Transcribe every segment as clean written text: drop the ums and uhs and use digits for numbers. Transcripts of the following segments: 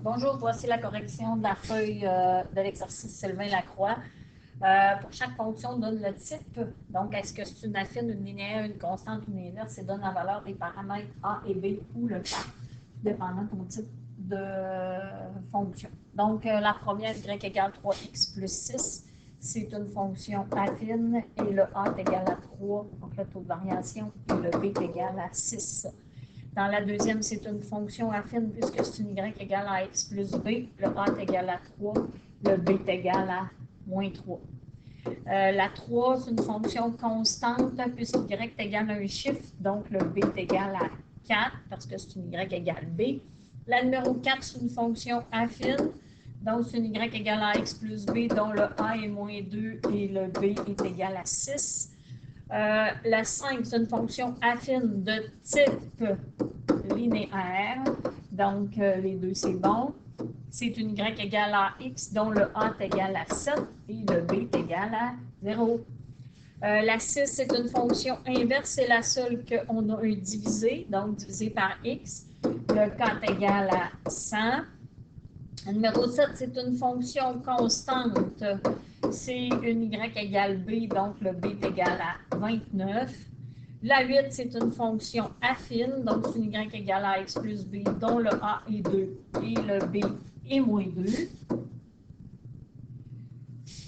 Bonjour, voici la correction de la feuille de l'exercice Sylvain Lacroix. Pour chaque fonction, donne le type. Donc, est-ce que c'est une affine, une linéaire, une constante, une inverse, et donne la valeur des paramètres A et B ou le cas, dépendant de ton type de fonction. Donc, la première, y égale 3x plus 6, c'est une fonction affine et le A est égal à 3, donc le taux de variation, et le B est égal à 6. Dans la deuxième, c'est une fonction affine puisque c'est une y égale à x plus b. Le a est égal à 3, le b est égal à moins 3. La 3, c'est une fonction constante puisque y est égal à un chiffre, donc le b est égal à 4 parce que c'est une y égale b. La numéro 4, c'est une fonction affine, donc c'est une y égale à x plus b dont le a est moins 2 et le b est égal à 6. La 5, c'est une fonction affine de type linéaire. Donc, les deux, c'est bon. C'est une y égale à x dont le a est égal à 7 et le b est égal à 0. La 6, c'est une fonction inverse. C'est la seule qu'on a un divisé, donc divisé par x. Le k est égal à 100. Le numéro 7, c'est une fonction constante. C'est une y égale b, donc le b est égal à 29. La 8, c'est une fonction affine, donc c'est une y égale à x plus b, dont le a est 2 et le b est moins 2.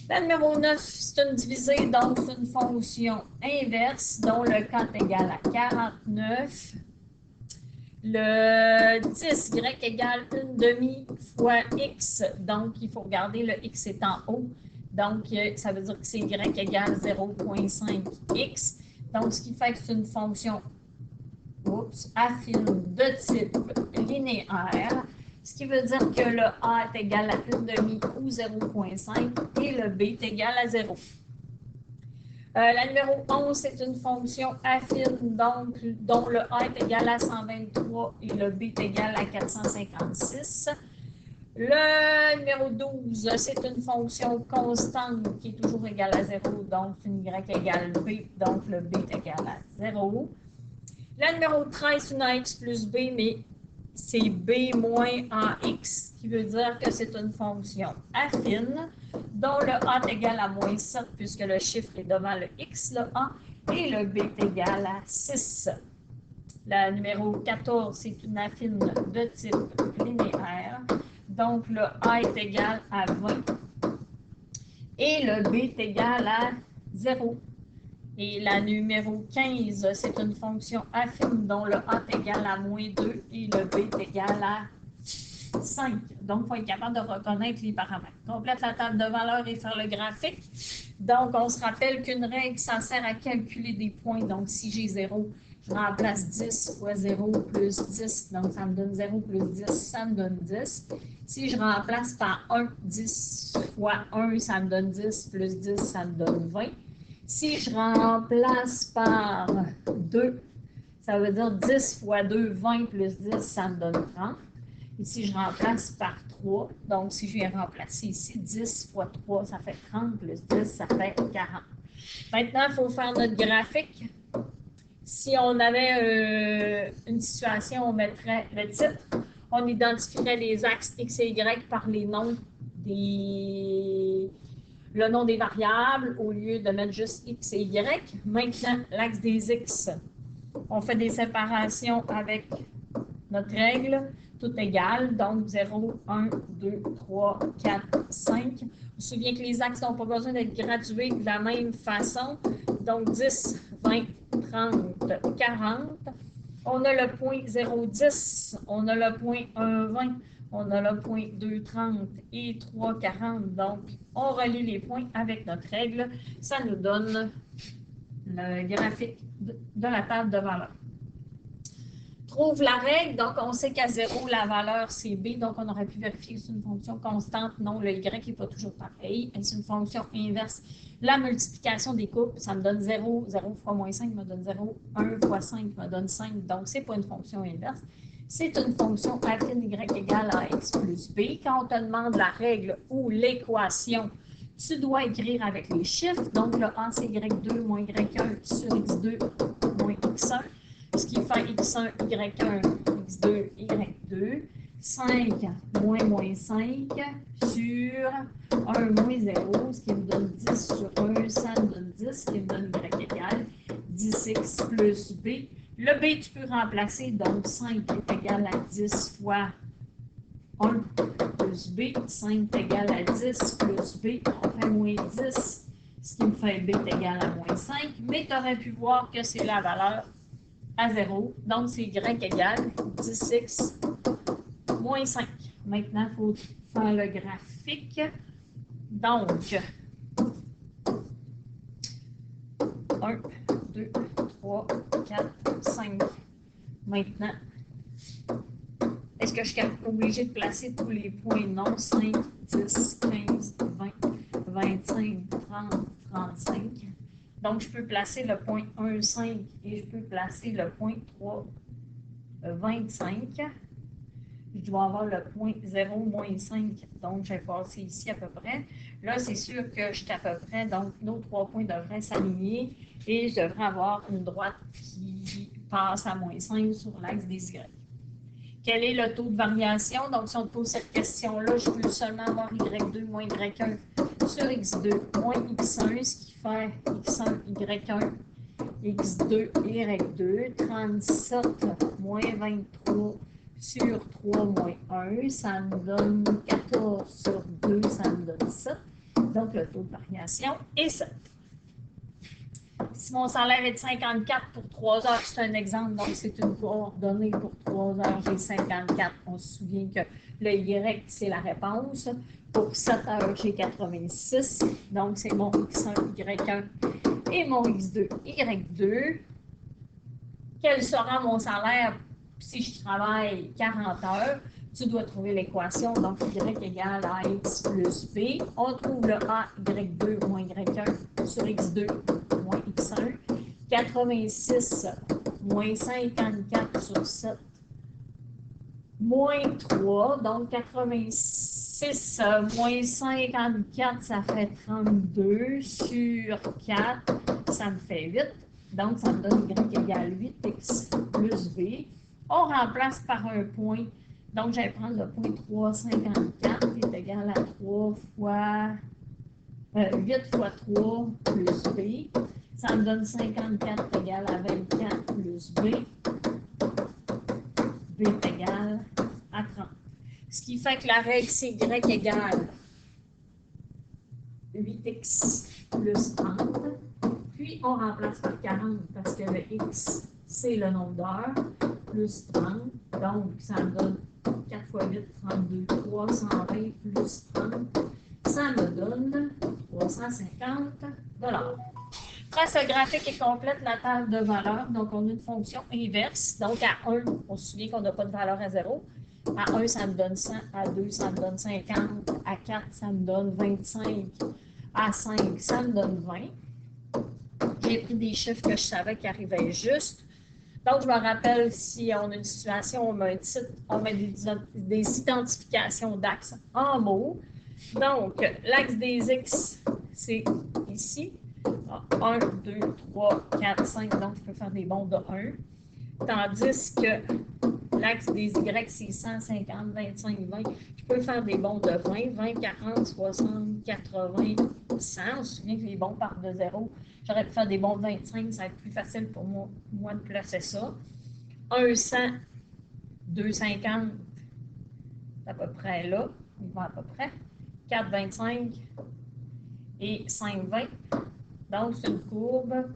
La numéro 9, c'est une divisée, donc c'est une fonction inverse, dont le k est égal à 49. Le 10, y égale 1/2 fois x, donc il faut regarder le x est en haut, donc ça veut dire que c'est y égale 0,5x, donc ce qui fait que c'est une fonction affine de type linéaire, ce qui veut dire que le a est égal à 1/2 ou 0,5 et le b est égal à 0. La numéro 11, c'est une fonction affine, donc, dont le a est égal à 123 et le b est égal à 456. Le numéro 12, c'est une fonction constante qui est toujours égale à 0, donc une y égale b, donc le b est égal à 0. La numéro 13, c'est une ax plus b, mais c'est b moins ax, qui veut dire que c'est une fonction affine, dont le a est égal à moins 7, puisque le chiffre est devant le x, le a, et le b est égal à 6. La numéro 14, c'est une affine de type linéaire, donc le a est égal à 20, et le b est égal à 0. Et la numéro 15, c'est une fonction affine dont le a est égal à moins 2 et le b est égal à 5. Donc, il faut être capable de reconnaître les paramètres. Complète la table de valeurs et faire le graphique. Donc, on se rappelle qu'une règle, ça sert à calculer des points. Donc, si j'ai 0, je remplace 10 fois 0 plus 10. Donc, ça me donne 0 plus 10, ça me donne 10. Si je remplace par 1, 10 fois 1, ça me donne 10 plus 10, ça me donne 20. Si je remplace par 2, ça veut dire 10 fois 2, 20 plus 10, ça me donne 30. Et si je remplace par 3, donc si je viens remplacer ici, 10 fois 3, ça fait 30, plus 10, ça fait 40. Maintenant, il faut faire notre graphique. Si on avait une situation, on mettrait le titre, on identifierait les axes X et Y par les noms le nom des variables au lieu de mettre juste X et Y. Maintenant, l'axe des X, on fait des séparations avec notre règle, tout égal, donc 0, 1, 2, 3, 4, 5. On se souvient que les axes n'ont pas besoin d'être gradués de la même façon, donc 10, 20, 30, 40. On a le point 0,10, on a le point 1,20, on a le point 2,30 et 3,40. Donc, on relie les points avec notre règle. Ça nous donne le graphique de la table de valeurs. Trouve la règle, donc on sait qu'à 0, la valeur c'est b, donc on aurait pu vérifier que c'est une fonction constante. Non, le y n'est pas toujours pareil. C'est une fonction inverse. La multiplication des coupes, ça me donne 0, 0 fois moins 5 me donne 0, 1 fois 5 me donne 5, donc c'est pas une fonction inverse. C'est une fonction affine y égale à x plus b. Quand on te demande la règle ou l'équation, tu dois écrire avec les chiffres, donc le a c'est y2 moins y1 sur x2 moins x1. Ce qui fait x1, y1, x2, y2. 5 moins 5 sur 1 moins 0, ce qui me donne 10 sur 1, ça me donne 10, ce qui me donne y égale 10x plus b. Le b, tu peux remplacer, donc 5 est égal à 10 fois 1 plus b. 5 est égal à 10 plus b, on fait moins 10, ce qui me fait b est égal à moins 5, mais tu aurais pu voir que c'est la valeur à 0, donc c'est y égale 10x moins 5. Maintenant, il faut faire le graphique. Donc, 1, 2, 3, 4, 5. Maintenant, est-ce que je suis obligée de placer tous les points? Non. 5, 10, 15, 20, 25, 30, 35. Donc, je peux placer le point 1, 5 et je peux placer le point 3, 25. Je dois avoir le point 0, moins 5. Donc, je vais passer ici à peu près. Là, c'est sûr que je suis à peu près. Donc, nos 3 points devraient s'aligner et je devrais avoir une droite qui passe à moins 5 sur l'axe des Y. Quel est le taux de variation? Donc, si on te pose cette question-là, je peux seulement avoir Y2 moins Y1 sur X2 moins X1, ce qui fait X1, Y1, X2, Y2, 37 moins 23 sur 3 moins 1, ça me donne 14 sur 2, ça me donne 7. Donc, le taux de variation est 7. Si mon salaire est de 54 pour 3 heures, c'est un exemple, donc c'est une coordonnée pour 3 heures, j'ai 54. On se souvient que le Y, c'est la réponse. Pour 7 heures, j'ai 86. Donc, c'est mon X1, Y1 et mon X2, Y2. Quel sera mon salaire si je travaille 40 heures? Tu dois trouver l'équation, donc Y égale AX plus B. On trouve le A, Y2 moins Y1 sur X2 moins X1. 86 moins 54 sur 7 moins 3. Donc 86 moins 54, ça fait 32 sur 4, ça me fait 8. Donc ça me donne Y égale 8X plus B. On remplace par un point. Donc, je vais prendre le point 354 qui est égal à 8 fois 3 plus B. Ça me donne 54 égal à 24 plus B. B est égal à 30. Ce qui fait que la règle, c'est Y égale 8X plus 30. Puis, on remplace par 40 parce que le X, c'est le nombre d'heures, plus 30. Donc, ça me donne 4 fois 8, 32, 320 plus 30. Ça me donne 350 $. Quand ce graphique est complète, la table de valeur, donc on a une fonction inverse. Donc, à 1, on se souvient qu'on n'a pas de valeur à 0. À 1, ça me donne 100. À 2, ça me donne 50. À 4, ça me donne 25. À 5, ça me donne 20. J'ai pris des chiffres que je savais qui arrivaient juste. Donc, je me rappelle, si on a une situation, on met un titre, on met des identifications d'axes en mots. Donc, l'axe des X, c'est ici. 1, 2, 3, 4, 5. Donc, je peux faire des bonds de 1. Tandis que l'axe des Y, c'est 100, 50, 25, 20. Je peux faire des bonds de 20, 20, 40, 60, 80, 100. On se souvient que les bonds partent de 0. J'aurais pu faire des bonds de 25, ça va être plus facile pour moi de placer ça. 1, 100, 2, 50, à peu près là. Ils vont à peu près. 4, 25 et 5, 20. Donc, c'est une courbe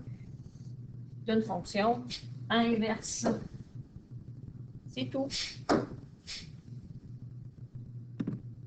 d'une fonction inverse. C'est tout.